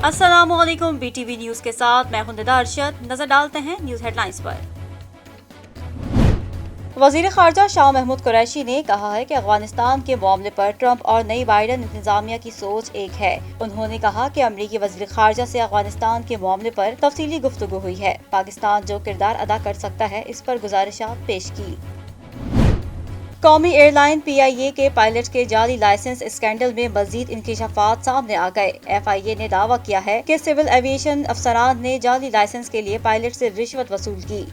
अस्सलाम वालेकुम। BTV news के साथ मैं हूं निदा अरशद। नजर डालते हैं न्यूज हेडलाइंस पर। वजीर खारजा शाह महमूद कुरैशी ने कहा है कि अफगानिस्तान के मामले पर ट्रंप और नई बाइडन इंतजामिया की सोच एक है। उन्होंने कहा कि अमरीकी वजीर खारजा से अफगानिस्तान के मामले पर तफसीली गुफ्तगू हुई है। पाकिस्तान जो किरदार अदा कर सकता है इस पर गुजारिशात पेश की। कौमी एयरलाइन PIA के पायलट के जाली लाइसेंस स्कैंडल में मजीद इंकशाफात सामने आ गए। FIA ने दावा किया है कि सिविल एविएशन अफसरान ने जाली लाइसेंस के लिए पायलट से रिश्वत वसूल की।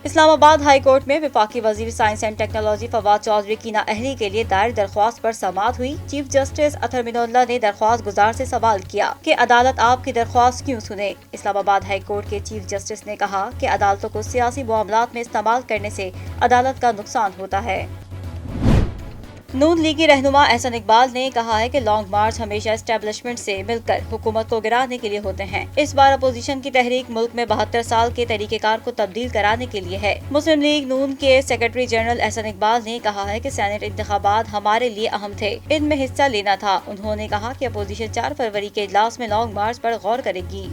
इस्लामाबाद हाई कोर्ट में वफाकी वजीर science and technology Fawad Chaudhry की नाअहली के लिए दायर दरख्वास्त पर समाअत हुई। चीफ जस्टिस अतहर मिनोल्ला ने दरख्वास्त गुजार से सवाल किया कि अदालत आपकी दरख्वास्त क्यों सुने। इस्लामाबाद हाई कोर्ट के चीफ जस्टिस ने कहा कि अदालतों को सियासी मामलात में इस्तेमाल करने से अदालत का नुकसान होता है। नून लीगी रहनुमा एहसन इकबाल ने कहा है कि लॉन्ग मार्च हमेशा एस्टेब्लिशमेंट से मिलकर हुकूमत को गिराने के लिए होते हैं। इस बार अपोजिशन की तहरीक मुल्क में 72 साल के तरीकेकार को तब्दील कराने के लिए है। मुस्लिम लीग नून के सेक्रेटरी जनरल एहसन इकबाल ने कहा है कि सेनेट इंतखाबात हमारे लिए अहम थे, इनमें हिस्सा लेना था। उन्होंने कहा कि अपोजिशन 4 फरवरी के इजलास में लॉन्ग मार्च पर गौर करेगी।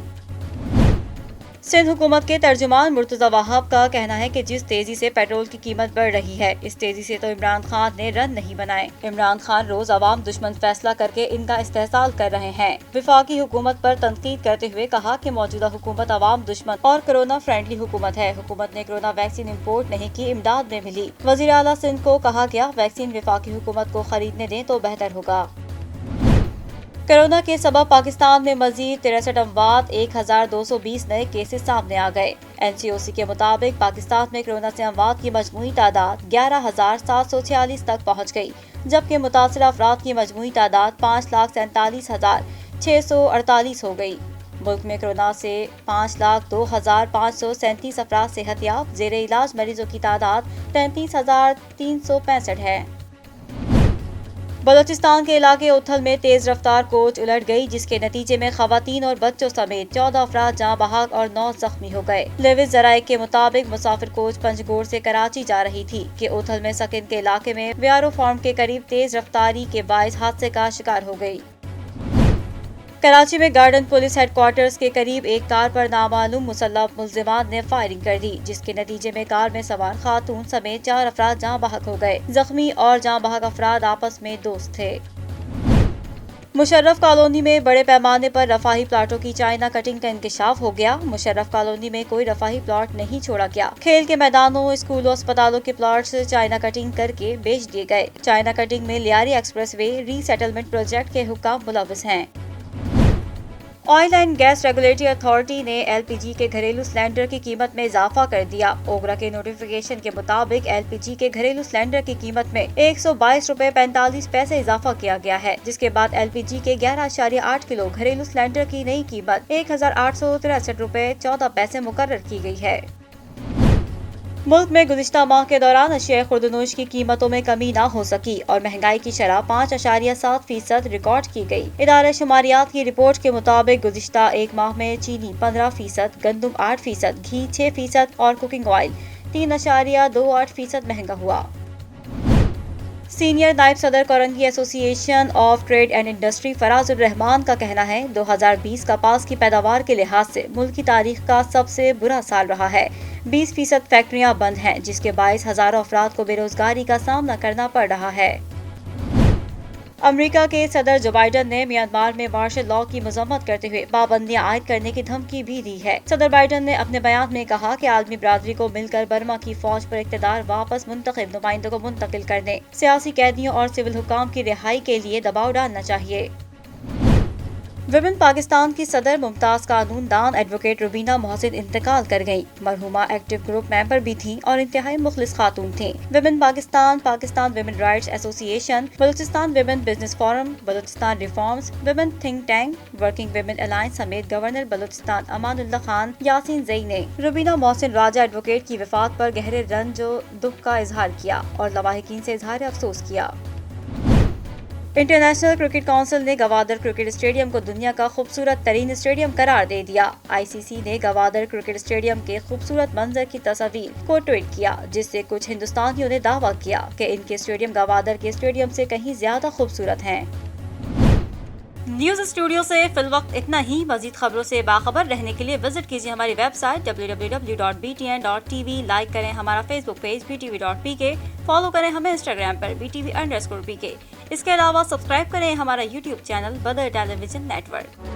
सिंध हुकूमत के तर्जुमान मुर्तजा वहाब का कहना है कि जिस तेजी से पेट्रोल की कीमत बढ़ रही है, इस तेजी से तो इमरान खान ने रन नहीं बनाए। इमरान खान रोज अवाम दुश्मन फैसला करके इनका इस्तेहसाल कर रहे हैं। वफाकी हुकूमत पर तनकीद करते हुए कहा कि मौजूदा हुकूमत अवाम दुश्मन और कोरोना फ्रेंडली हुकूमत है। हुकूमत ने कोरोना वैक्सीन इम्पोर्ट नहीं की, इमदाद में मिली। वजीर आला सिंध को कहा गया वैक्सीन वफाकी हुकूमत को खरीदने दें तो बेहतर होगा। कोरोना के सबब पाकिस्तान में मजीद 63 अमवात, 1220 नए केसेस सामने आ गए। NCOC के मुताबिक पाकिस्तान में कोरोना से अमवात की मजमूई तादाद 11,746 तक पहुँच गई, जबकि मुतासरा अफराद की मजमूई तादाद 5,47,648 हो गई। मुल्क में कोरोना से 5,02,537 अफराद सेहतयाब। जेरे इलाज मरीजों की तादाद 33,365 है। बलोचिस्तान के इलाके उथल में तेज रफ्तार कोच उलट गई, जिसके नतीजे में खवातीन और बच्चों समेत 14 अफराद जाँ बहक और 9 जख्मी हो गए। लेविस जराये के मुताबिक मुसाफिर कोच पंजगोर से कराची जा रही थी कि उथल में सकिन के इलाके में व्यारो फार्म के करीब तेज रफ्तारी के बायस हादसे का शिकार हो गई। कराची में गार्डन पुलिस हेडक्वार्टर्स के करीब एक कार पर नामालूम मुसल्लह मुल्जिमान ने फायरिंग कर दी, जिसके नतीजे में कार में सवार खातून समेत 4 अफराद जाँ बहक हो गए। जख्मी और जाँ बहक अफराद आपस में दोस्त थे। मुशर्रफ कॉलोनी में बड़े पैमाने पर रफाही प्लाटों की चाइना कटिंग का इंकशाफ हो गया। मुशर्रफ कॉलोनी में कोई रफाही प्लाट नहीं छोड़ा गया। खेल के मैदानों, स्कूलों, अस्पतालों के प्लाट्स चाइना कटिंग करके बेच दिए गए। चाइना कटिंग में लियारी एक्सप्रेसवे रीसेटलमेंट प्रोजेक्ट के हुक्काम मुलव्वस हैं। Oil and gas regulatory authority ने LPG के घरेलू सिलेंडर की कीमत में इजाफा कर दिया। ओगरा के नोटिफिकेशन के मुताबिक LPG के घरेलू सिलेंडर की कीमत में 122 रुपए 45 पैसे इजाफा किया गया है, जिसके बाद LPG के 11.8 किलो घरेलू सिलेंडर की नई कीमत 1,863 रुपए 14 पैसे मुकर्रर की गई है। मुल्क में गुज़िश्ता माह के दौरान अशिया खुर्दनोश की कीमतों में कमी न हो सकी और महंगाई की शरह 5.7% रिकॉर्ड की गई। इदारे शुमारियात की रिपोर्ट के मुताबिक गुज़िश्ता एक माह में चीनी 15%, गंदम 8%, घी 6% और कुकिंग ऑयल 3.28% महंगा हुआ। सीनियर नायब सदर Korangi association of trade and industry Farazur Rehman का कहना है 2020 कपास की पैदावार के लिहाज से मुल्क की तारीख का सबसे बुरा साल रहा है। 20% फैक्ट्रियां बंद हैं, जिसके बायस हजारों अफराद को बेरोजगारी का सामना करना पड़ रहा है। अमेरिका के सदर जो बाइडन ने म्यांमार में मार्शल लॉ की मजम्मत करते हुए पाबंदियां आयद करने की धमकी भी दी है। सदर बाइडन ने अपने बयान में कहा कि आलमी बरादरी को मिलकर बर्मा की फौज पर इक़्तिदार वापस मुंतखब नुमाइंदों को मुंतकिल करने, सियासी कैदियों और सिविल हुक्काम की रिहाई के लिए दबाव डालना चाहिए। विमेन पाकिस्तान की सदर मुमताज कानून दान एडवोकेट रुबीना मोहसिन इंतकाल कर गईं। मरहुमा एक्टिव ग्रुप मेंबर भी थीं और इंतहाई मुखलिस खातून थीं। Women Pakistan, Pakistan women rights association, Balochistan women business forum, Balochistan reforms, women think tank, working women alliance समेत गवर्नर बलूचिस्तान अमानुल्लाह खान यासीन जई ने रुबीना मोहसिन राजा एडवोकेट की वफात पर गहरे रंज और दुख का इजहार किया और लवाहिकीन से इजहार अफसोस किया। इंटरनेशनल क्रिकेट काउंसिल ने गवादर क्रिकेट स्टेडियम को दुनिया का खूबसूरत तरीन स्टेडियम करार दे दिया। ICC ने गवादर क्रिकेट स्टेडियम के खूबसूरत मंजर की तस्वीर को ट्वीट किया, जिससे कुछ हिंदुस्तानियों ने दावा किया कि इनके स्टेडियम गवादर के स्टेडियम से कहीं ज्यादा खूबसूरत हैं। نیوز اسٹوڈیو سے فی الوقت اتنا ہی. مزید خبروں سے باخبر رہنے کے لیے وزٹ کیجیے ہماری ویب سائٹ www.btn.tv. لائک کریں ہمارا فیس بک پیج btv.pk. فالو کریں ہمیں انسٹاگرام پر btv_pk. اس کے علاوہ سبسکرائب کریں ہمارا یوٹیوب چینل بدر ٹیلی ویژن نیٹ ورک.